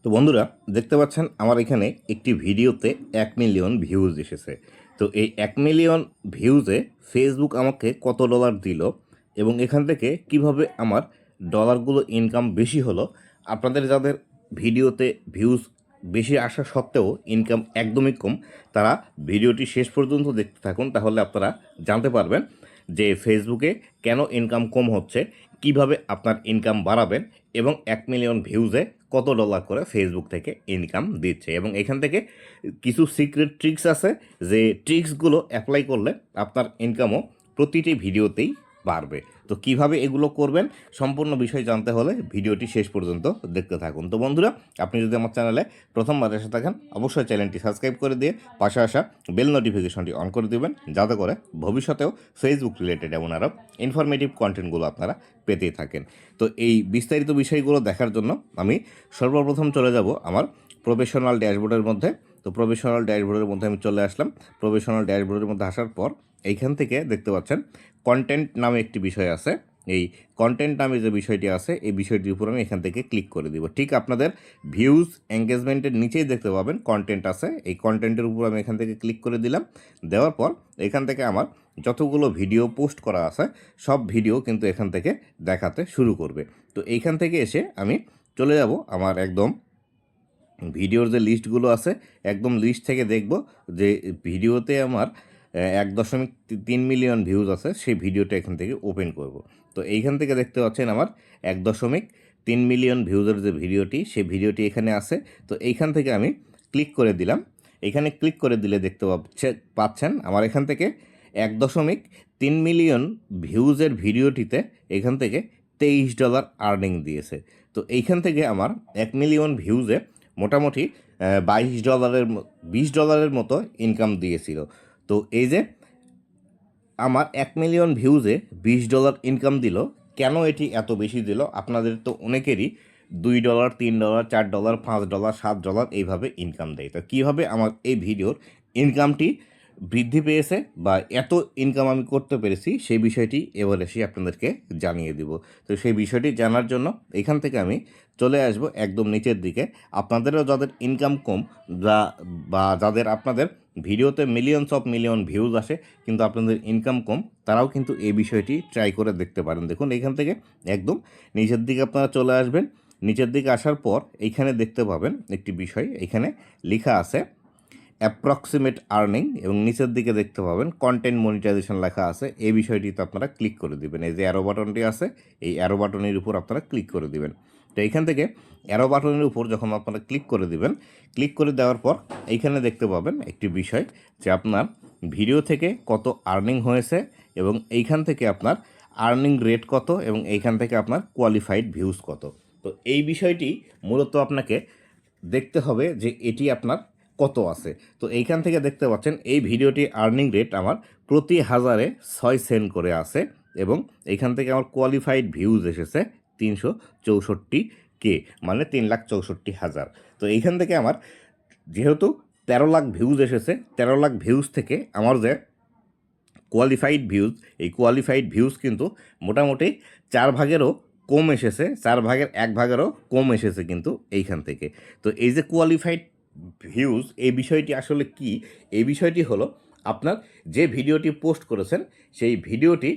তো বন্ধুরা দেখতে পাচ্ছেন আমার এখানে একটি ভিডিওতে 1 মিলিয়ন ভিউজ এসেছে। তো এই 1 মিলিয়ন ভিউজে ফেসবুক আমাকে কত ডলার দিল এবং এখান থেকে কিভাবে আমার ডলারগুলো ইনকাম বেশি হলো, আপনাদের যাদের ভিডিওতে ভিউজ বেশি আসা সত্ত্বেও ইনকাম একদমই কম, তারা ভিডিওটি শেষ পর্যন্ত দেখতে থাকুন, তাহলে আপনারা জানতে পারবেন যে ফেসবুকে কেন ইনকাম কম হচ্ছে, কিভাবে আপনার ইনকাম বাড়াবেন এবং 1 মিলিয়ন ভিউজে কত ডলার করে ফেসবুক থেকে ইনকাম দিচ্ছে। এবং এখান থেকে কিছু সিক্রেট ট্রিক্স আছে, যে ট্রিক্সগুলো অ্যাপ্লাই করলে আপনার ইনকামও প্রতিটি ভিডিওতেই বাড়বে। তো কিভাবে এগুলো করবেন সম্পূর্ণ বিষয় জানতে হলে ভিডিওটি শেষ পর্যন্ত দেখতে থাকুন। তো বন্ধুরা, আপনি যদি আমার চ্যানেলে প্রথমবার এসে থাকেন, অবশ্যই চ্যানেলটি সাবস্ক্রাইব করে দিয়ে পাশে আসা বেল নোটিফিকেশনটি অন করে দেবেন, যাতে করে ভবিষ্যতেও ফেসবুক রিলেটেড এমন আরও ইনফরমেটিভ কন্টেন্টগুলো আপনারা পেতেই থাকেন। তো এই বিস্তারিত বিষয়গুলো দেখার জন্য আমি সর্বপ্রথম চলে যাব আমার প্রফেশনাল ড্যাশবোর্ডের মধ্যে। তো প্রফেশনাল ড্যাশবোর্ডের মধ্যে আমি চলে আসলাম। প্রফেশনাল ড্যাশবোর্ডের মধ্যে আসার পর এইখান থেকে দেখতে পাচ্ছেন কন্টেন্ট নামে একটি বিষয় আছে। এই কন্টেন্ট নামে যে বিষয়টি আছে, এই বিষয়টির উপর আমি এখান থেকে ক্লিক করে দিব। ঠিক আপনাদের ভিউজ এঙ্গেজমেন্টের নিচেই দেখতে পাবেন কন্টেন্ট আছে, এই কন্টেন্টের উপর আমি এখান থেকে ক্লিক করে দিলাম। দেওয়ার পর এখান থেকে আমার যতগুলো ভিডিও পোস্ট করা আছে সব ভিডিও কিন্তু এখান থেকে দেখাতে শুরু করবে। তো এইখান থেকে এসে আমি চলে যাব আমার একদম ভিডিওর যে লিস্টগুলো আছে, একদম লিস্ট থেকে দেখব যে ভিডিওতে আমার 1.3 মিলিয়ন ভিউজ আছে, সেই ভিডিওটা এখান থেকে ওপেন করব। তো এইখান থেকে দেখতে পাচ্ছেন আমার 1.3 মিলিয়ন ভিউজের যে ভিডিওটি, সেই ভিডিওটি এখানে আছে। তো এইখান থেকে আমি ক্লিক করে দিলাম। এখানে ক্লিক করে দিলে দেখতে পাচ্ছেন আমার এখান থেকে 1.3 মিলিয়ন ভিউজের ভিডিওটিতে এখান থেকে $23 আর্নিং দিয়েছে। তো এইখান থেকে আমার 1 মিলিয়ন ভিউজে মোটামুটি $20 মতো ইনকাম দিয়েছিল। তো এই যে আমার 1 মিলিয়ন ভিউজে $20 ইনকাম দিল, কেন এটি এত বেশি দিল? আপনাদের তো অনেকেরই $2, $3, $4, $5, $7 এইভাবে ইনকাম দেয়। তো কীভাবে আমার এই ভিডিওর ইনকামটি বৃদ্ধি পেয়েছে বা এত ইনকাম আমি করতে পেরেছি, সেই বিষয়টি এবার এসে আপনাদেরকে জানিয়ে দিব। তো সেই বিষয়টি জানার জন্য এখান থেকে আমি চলে আসব একদম নিচের দিকে। আপনাদেরও যাদের ইনকাম কম বা যাদের আপনাদের ভিডিওতে মিলিয়ন ভিউজ আসে কিন্তু আপনাদের ইনকাম কম, তারাও কিন্তু এই বিষয়টি ট্রাই করে দেখতে পারেন। দেখুন এখান থেকে একদম নিচের দিকে আপনারা চলে আসবেন। নিচের দিকে আসার পর এইখানে দেখতে পাবেন একটি বিষয়, এখানে লেখা আছে অ্যাপ্রক্সিমেট আর্নিং, এবং নিচের দিকে দেখতে পাবেন কন্টেন্ট মনিটাইজেশন লেখা আছে। এই বিষয়টিতে আপনারা ক্লিক করে দিবেন। এই যে অ্যারো বাটনটি আছে, এই অ্যারো বাটনের উপর আপনারা ক্লিক করে দিবেন। তো এইখান থেকে অ্যারো বাটনের উপর যখন আপনারা ক্লিক করে দিবেন, ক্লিক করে দেওয়ার পর এইখানে দেখতে পাবেন একটি বিষয়, যে আপনার ভিডিও থেকে কত আর্নিং হয়েছে এবং এইখান থেকে আপনার আর্নিং রেট কত এবং এইখান থেকে আপনার কোয়ালিফাইড ভিউজ কত। তো এই বিষয়টি মূলত আপনাকে দেখতে হবে যে এটি আপনার কত আছে। তো এইখান থেকে দেখতে পাচ্ছেন এই ভিডিওটি আর্নিং রেট আমার প্রতি 1000-এ 6 সেন্ট করে আছে এবং এইখান থেকে আমার কোয়ালিফাইড ভিউজ এসেছে 364K, মানে 3,64,000। তো এইখান থেকে আমার যেহেতু 13 লাখ ভিউজ এসেছে, 13 লাখ ভিউজ থেকে আমার যে কোয়ালিফাইড ভিউজ, এই কোয়ালিফাইড ভিউজ কিন্তু মোটামুটি 4 ভাগেরও কম এসেছে, 4 ভাগের 1 ভাগেরও কম এসেছে কিন্তু এইখান থেকে। তো এই যে কোয়ালিফাইড ভিউজ, এই বিষয়টি আসলে কি? এই বিষয়টি হলো আপনার যে ভিডিওটি পোস্ট করেছেন, সেই ভিডিওটি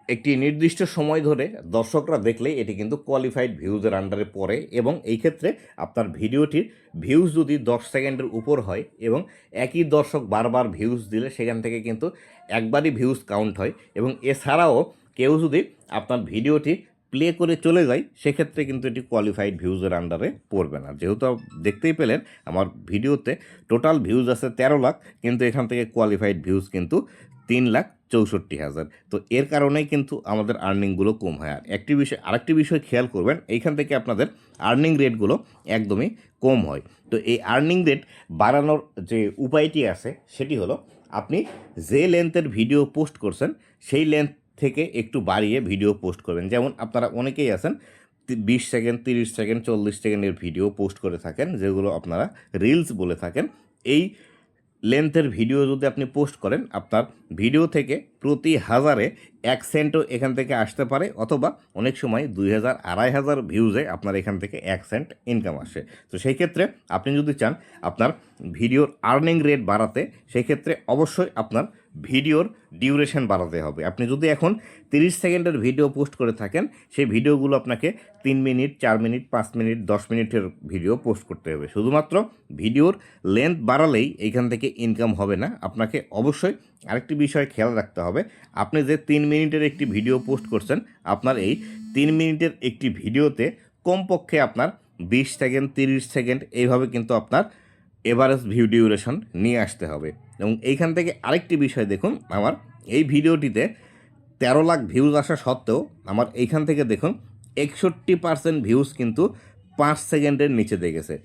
একটি নির্দিষ্ট সময় ধরে দর্শকরা দেখলেই এটি কিন্তু কোয়ালিফাইড ভিউজের আন্ডারে পড়ে, এবং এই ক্ষেত্রে আপনার ভিডিওটির ভিউজ যদি 10 সেকেন্ডের উপর হয় এবং একই দর্শক বারবার ভিউজ দিলে সেখান থেকে কিন্তু একবারই ভিউজ কাউন্ট হয়, এবং এছাড়াও কেউ যদি আপনার ভিডিওটি প্লে করে চলে যায়, সেক্ষেত্রে কিন্তু এটি কোয়ালিফাইড ভিউজের আন্ডারে পড়বে না। যেহেতু দেখতেই পেলেন আমার ভিডিওতে টোটাল ভিউজ আছে 13 লাখ, কিন্তু এখান থেকে কোয়ালিফাইড ভিউজ কিন্তু 3,64,000। তো এর কারণেই কিন্তু আমাদের আর্নিংগুলো কম হয়। আর আরেকটি বিষয় খেয়াল করবেন, এইখান থেকে আপনাদের আর্নিং রেটগুলো একদমই কম হয়। তো এই আর্নিং রেট বাড়ানোর যে উপায়টি আছে, সেটি হলো আপনি যে লেন্থের ভিডিও পোস্ট করছেন সেই লেন্থ থেকে একটু বাড়িয়ে ভিডিও পোস্ট করবেন। যেমন আপনারা অনেকেই আছেন 20 সেকেন্ড, 30 সেকেন্ড, 40 সেকেন্ডের ভিডিও পোস্ট করে থাকেন, যেগুলো আপনারা রিলস বলে থাকেন। এই লেন্থের ভিডিও যদি আপনি পোস্ট করেন, আপনার ভিডিও থেকে প্রতি হাজারে 1 সেন্টও এখান থেকে আসতে পারে, অথবা অনেক সময় 2000 2500 ভিউজে আপনার এখান থেকে 1 সেন্ট ইনকাম আসে। তো সেই ক্ষেত্রে আপনি যদি চান আপনার ভিডিওর আর্নিং রেট বাড়াতে, সেই ক্ষেত্রে অবশ্যই আপনার ভিডিওর ডিউরেশন বাড়াতে হবে। আপনি যদি এখন 30 সেকেন্ডের ভিডিও পোস্ট করে থাকেন, সেই ভিডিওগুলো আপনাকে 3 মিনিট, 4 মিনিট, 5 মিনিট, 10 মিনিটের ভিডিও পোস্ট করতে হবে। শুধুমাত্র ভিডিওর লেন্থ বাড়ালেই এইখান থেকে ইনকাম হবে না। আপনাকে অবশ্যই আরেকটি বিষয় খেয়াল রাখতে হবে, আপনি যে 3 মিনিটের একটি ভিডিও পোস্ট করছেন, আপনার এই 3 মিনিটের একটি ভিডিওতে কমপক্ষে আপনার 20 সেকেন্ড, 30 সেকেন্ড এইভাবে কিন্তু আপনার এভারেজ ভিউ ডিউরেশন নিয়ে আসতে হবে। এবং এইখান থেকে আরেকটি বিষয় দেখুন, আমার এই ভিডিওটিতে 13 লাখ ভিউজ আসা সত্ত্বেও আমার এইখান থেকে দেখুন 61% ভিউজ কিন্তু 5 সেকেন্ডের নিচে দেখেছে।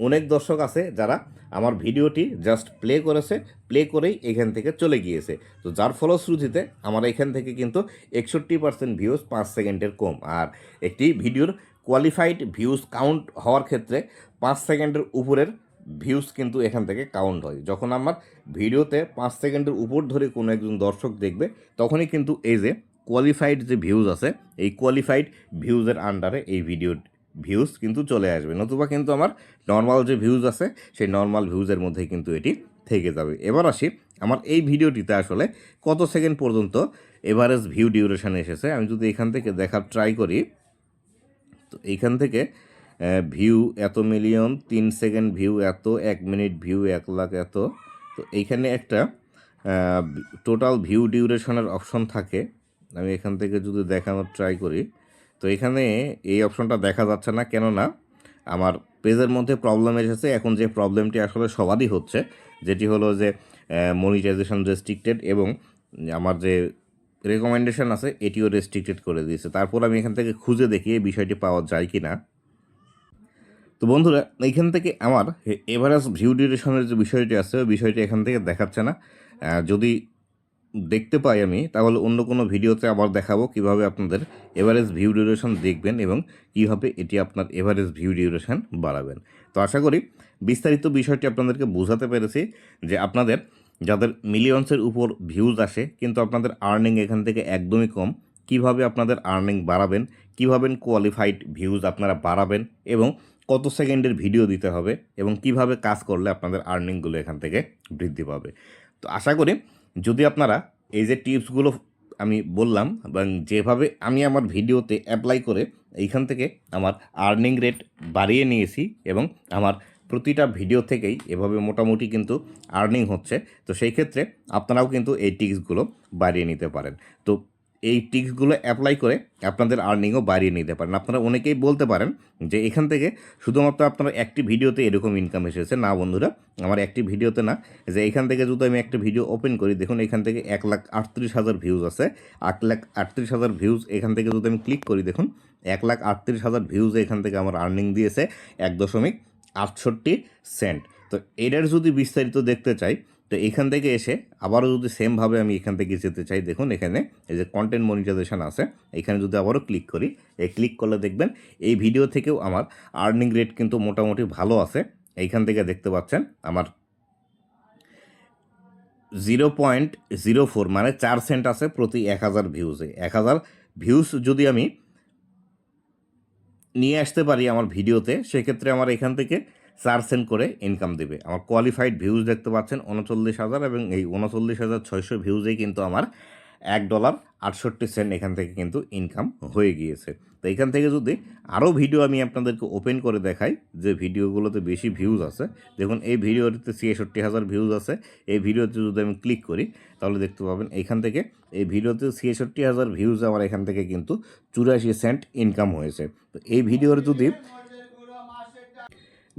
অনেক দর্শক আছে যারা আমার ভিডিওটি জাস্ট প্লে করেছে, প্লে করেই এখান থেকে চলে গিয়েছে। তো যার ফলশ্রুতিতে আমার এখান থেকে কিন্তু 61% ভিউজ 5 সেকেন্ডের কম। আর একটি ভিডিওর কোয়ালিফাইড ভিউজ কাউন্ট হওয়ার ক্ষেত্রে 5 সেকেন্ডের উপরের ভিউজ কিন্তু এখান থেকে কাউন্ট হয়। যখন আমার ভিডিওতে 5 সেকেন্ডের উপর ধরে কোনো একজন দর্শক দেখবে, তখনই কিন্তু এই যে কোয়ালিফাইড যে ভিউজ আছে, এই কোয়ালিফাইড ভিউজের আন্ডারে এই ভিডিওর ভিউজ কিন্তু চলে আসবে। নতুবা কিন্তু আমার নর্মাল যে ভিউজ আছে, সেই নর্মাল ভিউজের মধ্যেই কিন্তু এটি থেকে যাবে। এবার আসি, আমার এই ভিডিওটিতে আসলে কত সেকেন্ড পর্যন্ত এভারেজ ভিউ ডিউরেশন এসেছে। আমি যদি এখান থেকে দেখার ট্রাই করি, তো এইখান থেকে ভিউ এত মিলিয়ন, 3 সেকেন্ড ভিউ এত, 1 মিনিট ভিউ 1 লাখ এত। তো এইখানে একটা টোটাল ভিউ ডিউরেশনের অপশন থাকে। আমি এখান থেকে যদি দেখানোর ট্রাই করি, তো এখানে এই অপশনটা দেখা যাচ্ছে না, কেননা আমার পেজের মধ্যে প্রবলেম এসেছে। এখন যে প্রবলেমটি আসলে সবারই হচ্ছে, যেটি হলো যে মনিটাইজেশন রেস্ট্রিক্টেড, এবং আমার যে রেকমেন্ডেশন আছে এটিও রেস্ট্রিক্টেড করে দিয়েছে। তারপর আমি এখান থেকে খুঁজে দেখি এই বিষয়টি পাওয়া যায় কি না। তো বন্ধুরা, এইখান থেকে আমার এভারেজ ভিউ ডিউরেশনের যে বিষয়টি আছে, ওই বিষয়টি এখান থেকে দেখাচ্ছে না। যদি দেখতে পাই আমি, তাহলে অন্য কোনো ভিডিওতে আবার দেখাবো কিভাবে আপনাদের এভারেজ ভিউ ডিউরেশন দেখবেন এবং কীভাবে এটি আপনার এভারেজ ভিউ ডিউরেশন বাড়াবেন। তো আশা করি বিস্তারিত বিষয়টি আপনাদেরকে বোঝাতে পেরেছি, যে আপনাদের যাদের মিলিয়ন্সের উপর ভিউজ আসে কিন্তু আপনাদের আর্নিং এখান থেকে একদমই কম, কিভাবে আপনাদের আর্নিং বাড়াবেন, কীভাবে কোয়ালিফাইড ভিউজ আপনারা বাড়াবেন, এবং কত সেকেন্ডের ভিডিও দিতে হবে, এবং কিভাবে কাজ করলে আপনাদের আর্নিংগুলো এখান থেকে বৃদ্ধি পাবে। তো আশা করি যদি আপনারা এই যে টিপসগুলো আমি বললাম, এবং যেভাবে আমি আমার ভিডিওতে অ্যাপ্লাই করে এইখান থেকে আমার আর্নিং রেট বাড়িয়ে নিয়েছি, এবং আমার প্রতিটা ভিডিও থেকেই এভাবে মোটামুটি কিন্তু আর্নিং হচ্ছে, তো সেই ক্ষেত্রে আপনারাও কিন্তু এই টিপসগুলো বাড়িয়ে নিতে পারেন। তো এই টিপসগুলো অ্যাপ্লাই করে আপনাদের আর্নিংও বাড়িয়ে নিতে পারেন। আপনারা অনেকেই বলতে পারেন যে এখান থেকে শুধুমাত্র আপনার একটি ভিডিওতে এরকম ইনকাম এসেছে। না বন্ধুরা, আমার একটি ভিডিওতে না, যে এখান থেকে যদি আমি একটা ভিডিও ওপেন করি, দেখুন এখান থেকে 1,38,000 ভিউজ আছে। 1,38,000 ভিউজ এখান থেকে যদি আমি ক্লিক করি, দেখুন 1,38,000 ভিউজে এখান থেকে আমার আর্নিং দিয়েছে 1.68 সেন্ট। তো এটার যদি বিস্তারিত দেখতে চাই, তো এখান থেকে এসে আবারও যদি সেমভাবে আমি এখান থেকে যেতে চাই, দেখুন এখানে এই যে কন্টেন্ট মনিটাইজেশন আছে, এখানে যদি আবারও ক্লিক করি, এই ক্লিক করলে দেখবেন এই ভিডিও থেকেও আমার আর্নিং রেট কিন্তু মোটামুটি ভালো আছে। এইখান থেকে দেখতে পাচ্ছেন আমার 0.04 মানে 4 সেন্ট আছে প্রতি 1000 ভিউজে। 1000 ভিউজ যদি আমি নিয়ে আসতে পারি আমার ভিডিওতে, সেক্ষেত্রে আমার এখান থেকে 4 সেন্ট করে ইনকাম দেবে। আমার কোয়ালিফাইড ভিউজ দেখতে পাচ্ছেন 39,000, এবং এই 39,600 ভিউজেই কিন্তু আমার $1.68 এখান থেকে কিন্তু ইনকাম হয়ে গিয়েছে। তো এখান থেকে যদি আরও ভিডিও আমি আপনাদেরকে ওপেন করে দেখাই, যে ভিডিওগুলোতে বেশি ভিউজ আছে, দেখুন এই ভিডিওটিতে 66,000 ভিউজ আছে। এই ভিডিওতে যদি আমি ক্লিক করি, তাহলে দেখতে পাবেন এখান থেকে এই ভিডিওতে 66,000 ভিউজ আমার এখান থেকে কিন্তু 84 সেন্ট ইনকাম হয়েছে। তো এই ভিডিওর যদি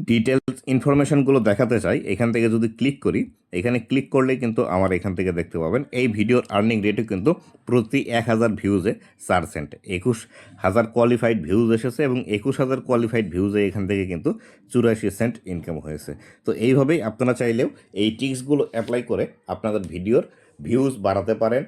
ডিটেলস ইনফরমেশনগুলো দেখাতে চাই, এখান থেকে যদি ক্লিক করি, এখানে ক্লিক করলেই কিন্তু আমার এখান থেকে দেখতে পাবেন এই ভিডিওর আর্নিং রেটও কিন্তু প্রতি 1000 ভিউজে 4 সেন্ট। 21,000 কোয়ালিফাইড ভিউজ এসেছে, এবং 21,000 কোয়ালিফাইড ভিউজে এখান থেকে কিন্তু 84 সেন্ট ইনকাম হয়েছে। তো এইভাবেই আপনারা চাইলেও এই টিক্সগুলো অ্যাপ্লাই করে আপনাদের ভিডিওর ভিউজ বাড়াতে পারেন,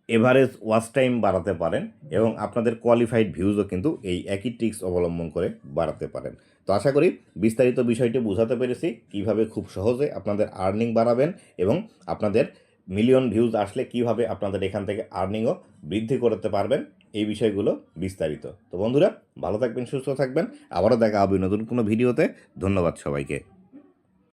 এভারেজ ওয়াচ টাইম বাড়াতে পারেন, এবং আপনাদের কোয়ালিফাইড ভিউজও কিন্তু এই একই ট্রিক্স অবলম্বন করে বাড়াতে পারেন। তো আশা করি বিস্তারিত বিষয়টি বোঝাতে পেরেছি, কিভাবে খুব সহজে আপনাদের আর্নিং বাড়াবেন এবং আপনাদের মিলিয়ন ভিউজ আসলে কিভাবে আপনাদের এখান থেকে আর্নিংও বৃদ্ধি করতে পারবেন, এই বিষয়গুলো বিস্তারিত। তো বন্ধুরা, ভালো থাকবেন, সুস্থ থাকবেন, আবারও দেখা হবে নতুন কোনো ভিডিওতে। ধন্যবাদ সবাইকে।